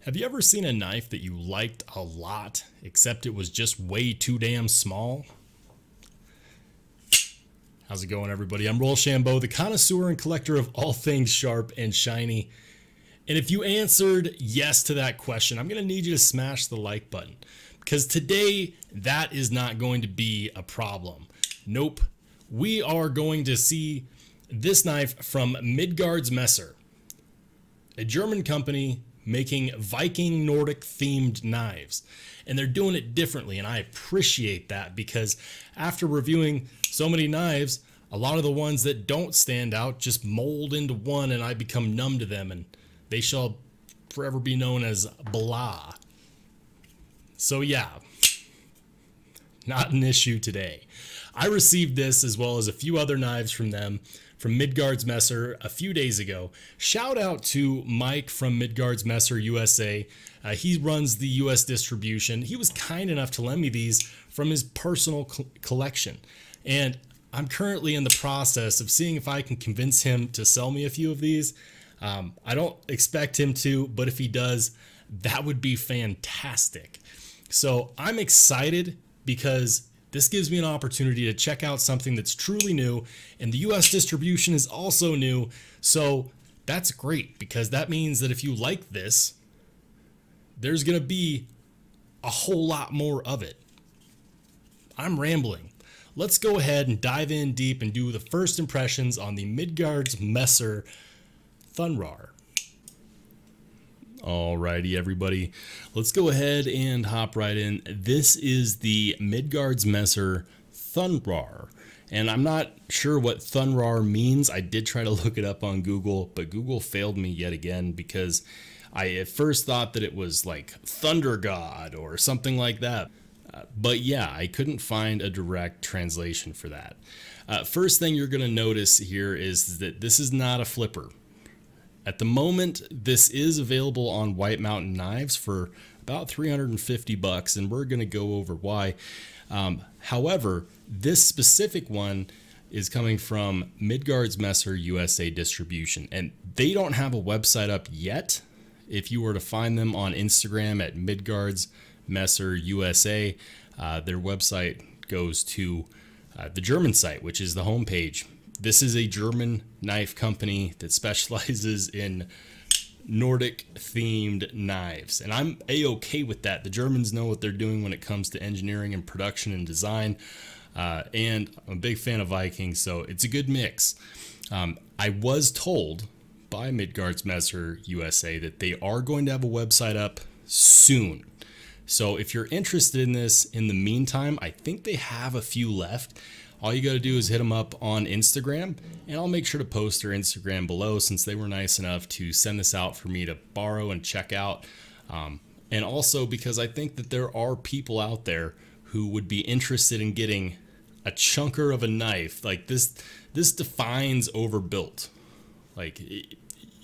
Have you ever seen a knife that you liked a lot, except it was just way too damn small? How's it going, everybody? I'm Rollshambo, the connoisseur and collector of all things sharp and shiny. And if you answered yes to that question, I'm going to need you to smash the like button, because today that is not going to be a problem. Nope. We are going to see this knife from Midgards Messer, a German company making Viking Nordic themed knives. And they're doing it differently, and I appreciate that, because after reviewing so many knives, a lot of the ones that don't stand out just mold into one, and I become numb to them, and they shall forever be known as blah. So yeah, not an issue today. I received this as well as a few other knives from them, from Midgards Messer, a few days ago. Shout out to Mike from Midgards Messer USA. He runs the US distribution. He was kind enough to lend me these from his personal collection. And I'm currently in the process of seeing if I can convince him to sell me a few of these. I don't expect him to, but if he does, that would be fantastic. So I'm excited because this gives me an opportunity to check out something that's truly new, and the US distribution is also new. So that's great, because that means that if you like this, there's going to be a whole lot more of it. I'm rambling. Let's go ahead and dive in deep and do the first impressions on the Midgards Messer Thunrar. Alrighty, everybody, let's go ahead and hop right in. This is the Midgards Messer Thunrar, and I'm not sure what Thunrar means. I did try to look it up on Google, but Google failed me yet again, because I at first thought that it was like Thunder God or something like that. But yeah, I couldn't find a direct translation for that. First thing you're going to notice here is that this is not a flipper. At the moment, this is available on White Mountain Knives for about $350, and we're going to go over why. However, this specific one is coming from Midgards Messer USA distribution, and they don't have a website up yet. If you were to find them on Instagram at Midgards Messer USA, their website goes to the German site, which is the homepage. This is a German knife company that specializes in Nordic themed knives, and I'm a-okay with that. The Germans know what they're doing when it comes to engineering and production and design, and I'm a big fan of Vikings, so it's a good mix. I was told by Midgards Messer USA that they are going to have a website up soon. So if you're interested in this in the meantime, I think they have a few left. All you got to do is hit them up on Instagram, and I'll make sure to post their Instagram below, since they were nice enough to send this out for me to borrow and check out. And also because I think that there are people out there who would be interested in getting a chunker of a knife. Like this defines overbuilt. Like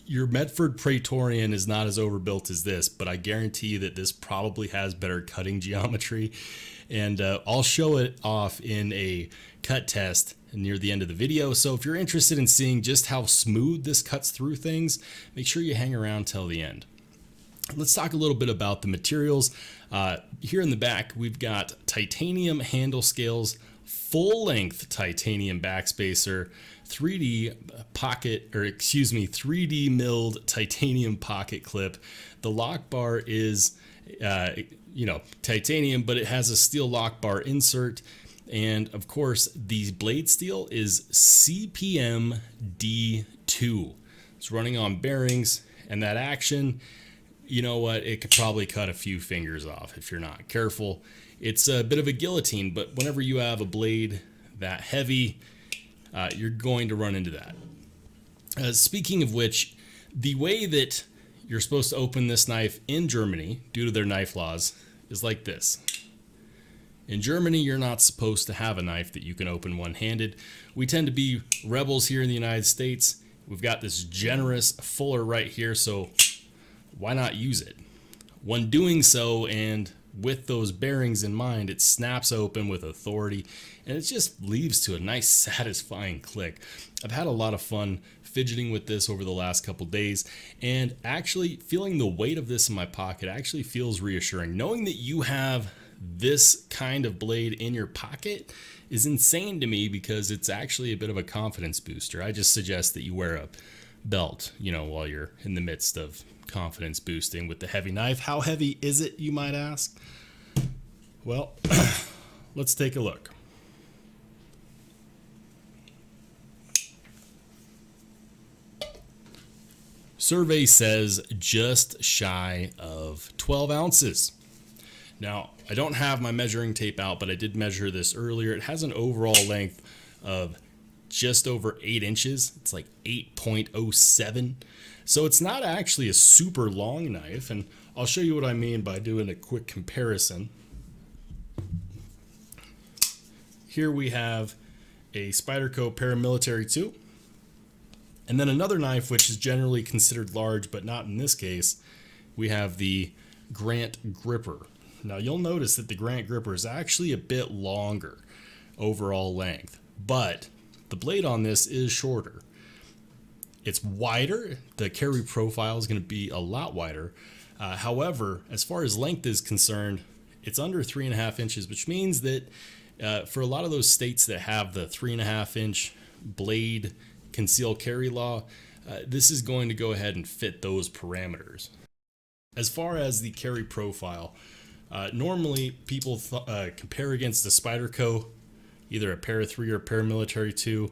your Medford Praetorian is not as overbuilt as this, but I guarantee that this probably has better cutting geometry. And I'll show it off in a cut test near the end of the video. So if you're interested in seeing just how smooth this cuts through things, make sure you hang around till the end. Let's talk a little bit about the materials. Here in the back, we've got titanium handle scales, full-length titanium backspacer, 3D milled titanium pocket clip. The lock bar is titanium, but it has a steel lock bar insert. And of course, the blade steel is CPM D2. It's running on bearings, and that action, you know what, it could probably cut a few fingers off if you're not careful. It's a bit of a guillotine, but whenever you have a blade that heavy, you're going to run into that. Speaking of which, the way that you're supposed to open this knife in Germany, due to their knife laws, is like this. In Germany, you're not supposed to have a knife that you can open one-handed. We tend to be rebels here in the United States. We've got this generous fuller right here, so why not use it? When doing so and with those bearings in mind, it snaps open with authority, and it just leaves to a nice satisfying click. I've had a lot of fun fidgeting with this over the last couple days, and actually feeling the weight of this in my pocket actually feels reassuring. Knowing that you have this kind of blade in your pocket is insane to me, because it's actually a bit of a confidence booster. I just suggest that you wear a belt, you know, while you're in the midst of confidence boosting with the heavy knife. How heavy is it, you might ask? Well, let's take a look. Survey says just shy of 12 ounces. Now, I don't have my measuring tape out, but I did measure this earlier. It has an overall length of just over 8 inches. It's like 8.07. So it's not actually a super long knife, and I'll show you what I mean by doing a quick comparison. Here we have a Spyderco Paramilitary 2, and then another knife which is generally considered large, but not in this case. We have the Grant Gripper. Now you'll notice that the Grant Gripper is actually a bit longer overall length, but the blade on this is shorter. It's wider. The carry profile is going to be a lot wider. However, as far as length is concerned, it's under 3.5 inches, which means that for a lot of those states that have the 3.5 inch blade concealed carry law, this is going to go ahead and fit those parameters. As far as the carry profile, normally people compare against the Spyderco, either a Para 3 or Paramilitary 2,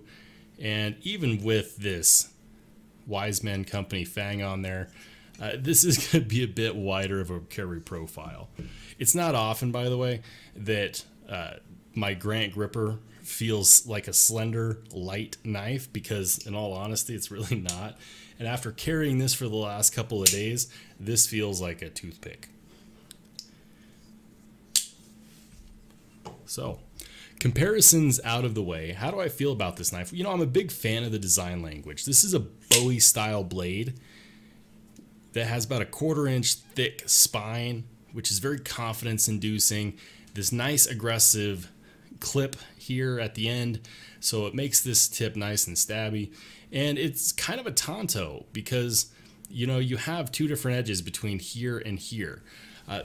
and even with this Wise Men Company Fang on there, this is going to be a bit wider of a carry profile. It's not often, by the way, that my Grant Gripper feels like a slender, light knife, because in all honesty, it's really not. And after carrying this for the last couple of days, this feels like a toothpick. So, comparisons out of the way, how do I feel about this knife? You know, I'm a big fan of the design language. This is a Bowie style blade that has about a 1/4 inch thick spine, which is very confidence inducing. This nice aggressive clip here at the end, so it makes this tip nice and stabby. And it's kind of a Tonto, because you know, you have two different edges between here and here.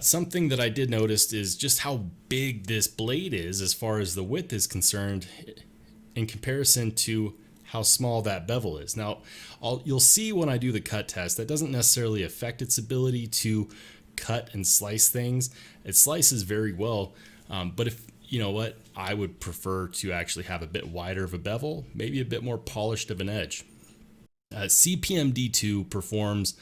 Something that I did notice is just how big this blade is as far as the width is concerned in comparison to how small that bevel is. Now, you'll see when I do the cut test, that doesn't necessarily affect its ability to cut and slice things. It slices very well, but if you know what, I would prefer to actually have a bit wider of a bevel, maybe a bit more polished of an edge. CPM D2 performs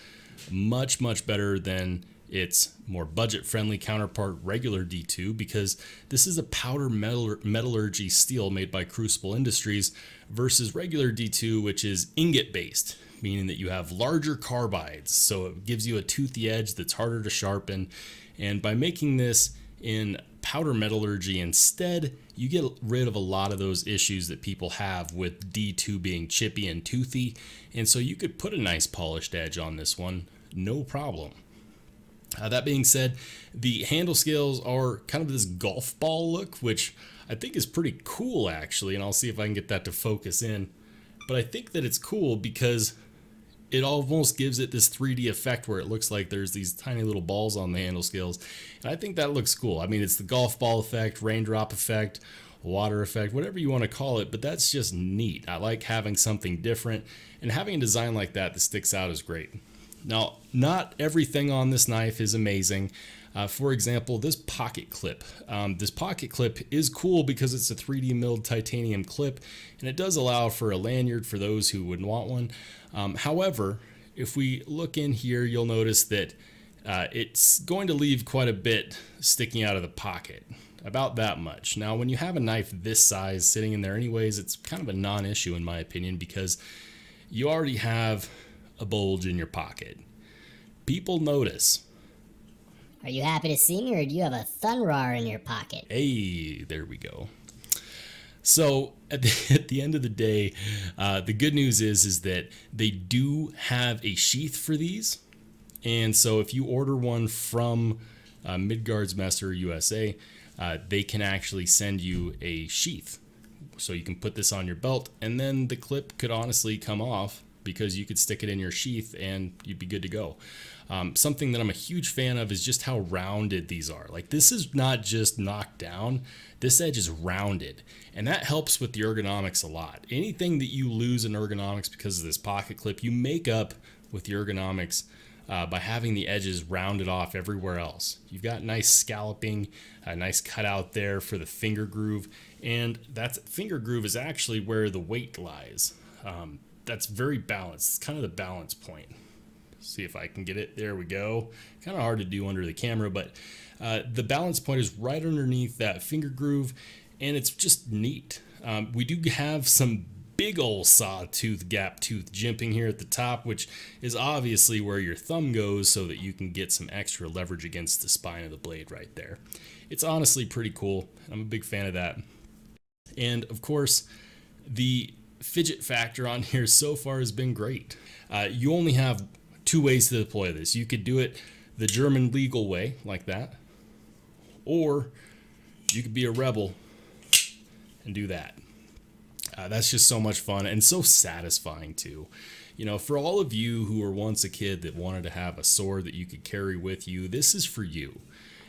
much better than its more budget-friendly counterpart, regular D2, because this is a powder metallurgy steel made by Crucible Industries versus regular D2, which is ingot-based, meaning that you have larger carbides, so it gives you a toothy edge that's harder to sharpen. And by making this in powder metallurgy instead, you get rid of a lot of those issues that people have with D2 being chippy and toothy, and so you could put a nice polished edge on this one, no problem. That being said, the handle scales are kind of this golf ball look, which I think is pretty cool actually, and I'll see if I can get that to focus in. But I think that it's cool because it almost gives it this 3D effect where it looks like there's these tiny little balls on the handle scales. And I think that looks cool. I mean, it's the golf ball effect, raindrop effect, water effect, whatever you want to call it, but that's just neat. I like having something different, and having a design like that that sticks out is great. Now, not everything on this knife is amazing. For example, this pocket clip. This pocket clip is cool because it's a 3D milled titanium clip, and it does allow for a lanyard for those who would want one. However, if we look in here, you'll notice that it's going to leave quite a bit sticking out of the pocket, about that much. Now, when you have a knife this size sitting in there anyways, it's kind of a non-issue in my opinion, because you already have a bulge in your pocket. People notice. Are you happy to see me, or do you have a Thunrar in your pocket? Hey, there we go. So at the end of the day, the good news is that they do have a sheath for these. And so if you order one from Midgards Messer USA, they can actually send you a sheath. So you can put this on your belt, and then the clip could honestly come off because you could stick it in your sheath and you'd be good to go. Something that I'm a huge fan of is just how rounded these are. Like, this is not just knocked down, this edge is rounded, and that helps with the ergonomics a lot. Anything that you lose in ergonomics because of this pocket clip, you make up with the ergonomics by having the edges rounded off everywhere else. You've got nice scalloping, a nice cutout there for the finger groove, and that finger groove is actually where the weight lies. That's very balanced. It's kind of the balance point. See if I can get it. There we go. Kind of hard to do under the camera, but the balance point is right underneath that finger groove, and it's just neat. We do have some big old sawtooth gap tooth jimping here at the top, which is obviously where your thumb goes so that you can get some extra leverage against the spine of the blade right there. It's honestly pretty cool. I'm a big fan of that. And of course, the fidget factor on here so far has been great. You only have two ways to deploy this. You could do it the German legal way, like that, or you could be a rebel and do that. That's just so much fun and so satisfying too. You know, for all of you who were once a kid that wanted to have a sword that you could carry with you, this is for you.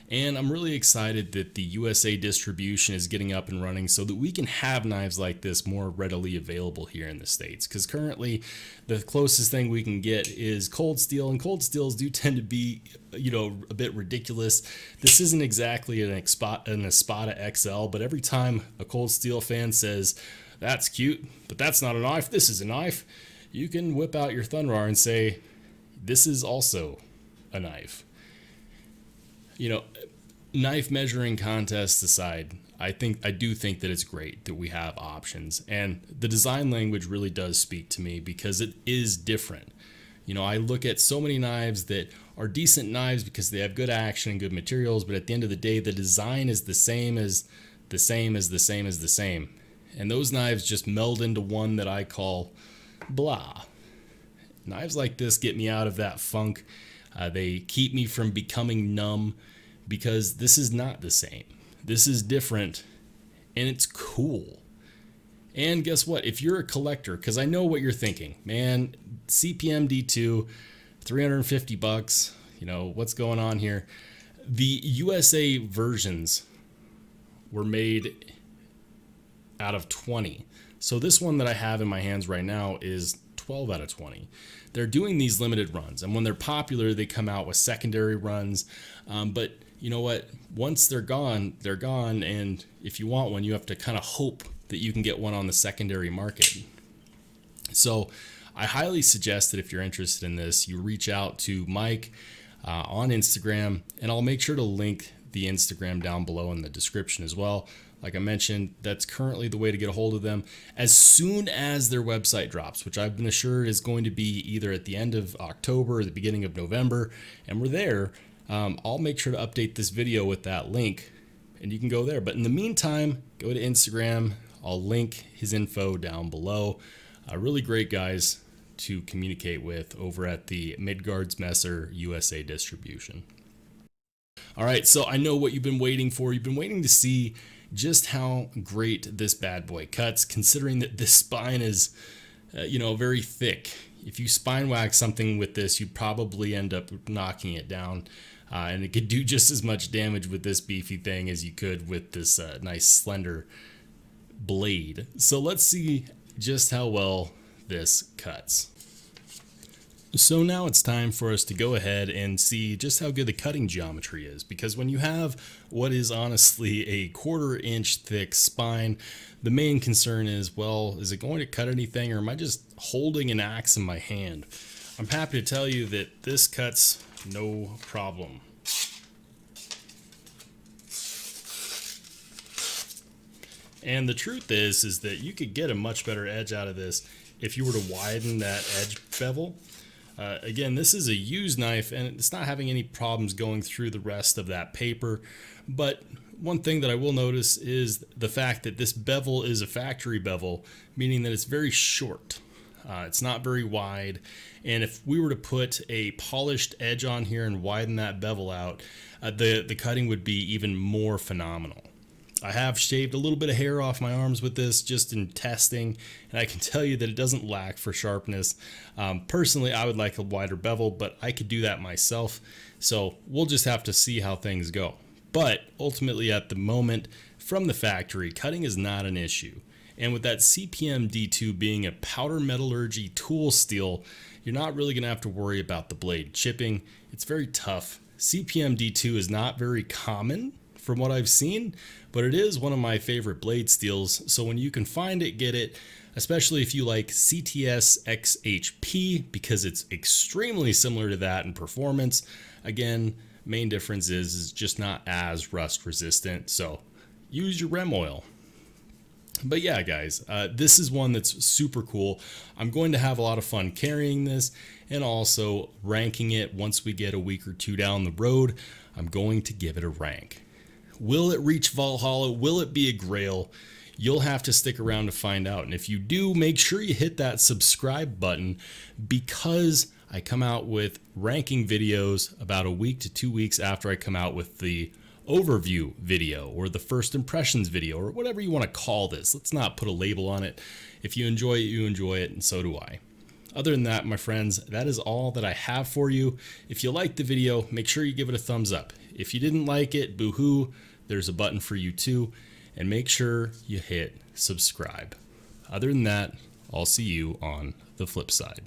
And I'm really excited that the USA distribution is getting up and running so that we can have knives like this more readily available here in the States. Because currently, the closest thing we can get is cold steel, and cold steels do tend to be, you know, a bit ridiculous. This isn't exactly an Espada XL, but every time a cold steel fan says, "That's cute, but that's not a knife, this is a knife," you can whip out your Thunrar and say, "This is also a knife." You know, knife measuring contests aside, I do think that it's great that we have options, and the design language really does speak to me because it is different. You know, I look at so many knives that are decent knives because they have good action and good materials, but at the end of the day, the design is the same as the same as the same as the same. And those knives just meld into one that I call blah. Knives like this get me out of that funk. They keep me from becoming numb because this is not the same. This is different, and it's cool. And guess what? If you're a collector, because I know what you're thinking, man, CPM D2, $350, you know, what's going on here? The USA versions were made out of 20. So this one that I have in my hands right now is 12 out of 20. They're doing these limited runs, and when they're popular, they come out with secondary runs. But you know what? Once they're gone, and if you want one, you have to kind of hope that you can get one on the secondary market. So I highly suggest that if you're interested in this, you reach out to Mike on Instagram, and I'll make sure to link the Instagram down below in the description as well. Like I mentioned, that's currently the way to get a hold of them. As soon as their website drops, which I've been assured is going to be either at the end of October or the beginning of November, and we're there, I'll make sure to update this video with that link, and you can go there. But in the meantime, go to Instagram. I'll link his info down below. Really great guys to communicate with over at the Midgards Messer USA distribution. All right, so I know what you've been waiting for. You've been waiting to see just how great this bad boy cuts, considering that this spine is, you know, very thick. If you spine wax something with this, you'd probably end up knocking it down. And it could do just as much damage with this beefy thing as you could with this nice slender blade. So let's see just how well this cuts. So now it's time for us to go ahead and see just how good the cutting geometry is, because when you have what is honestly a 1/4 inch thick spine, the main concern is, well, is it going to cut anything, or am I just holding an axe in my hand? I'm happy to tell you that this cuts no problem. And the truth is that you could get a much better edge out of this if you were to widen that edge bevel. Again, this is a used knife, and it's not having any problems going through the rest of that paper. But one thing that I will notice is the fact that this bevel is a factory bevel, meaning that it's very short. It's not very wide, and if we were to put a polished edge on here and widen that bevel out, the cutting would be even more phenomenal. I have shaved a little bit of hair off my arms with this just in testing, and I can tell you that it doesn't lack for sharpness. Personally, I would like a wider bevel, but I could do that myself, so we'll just have to see how things go. But ultimately, at the moment, from the factory, cutting is not an issue. And with that CPM D2 being a powder metallurgy tool steel, you're not really going to have to worry about the blade chipping. It's very tough. CPM D2 is not very common from what I've seen, but it is one of my favorite blade steels. So when you can find it, get it, especially if you like CTS XHP, because it's extremely similar to that in performance. Again, main difference is just not as rust resistant. So use your REM oil. But yeah, guys, this is one that's super cool. I'm going to have a lot of fun carrying this and also ranking it. Once we get a week or two down the road, I'm going to give it a rank. Will it reach Valhalla? Will it be a grail? You'll have to stick around to find out. And if you do, make sure you hit that subscribe button, because I come out with ranking videos about a week to 2 weeks after I come out with the overview video or the first impressions video or whatever you want to call this. Let's not put a label on it. If you enjoy it, you enjoy it, and so do I. Other than that, my friends, that is all that I have for you. If you liked the video, make sure you give it a thumbs up. If you didn't like it, boo-hoo, there's a button for you too. And make sure you hit subscribe. Other than that, I'll see you on the flip side.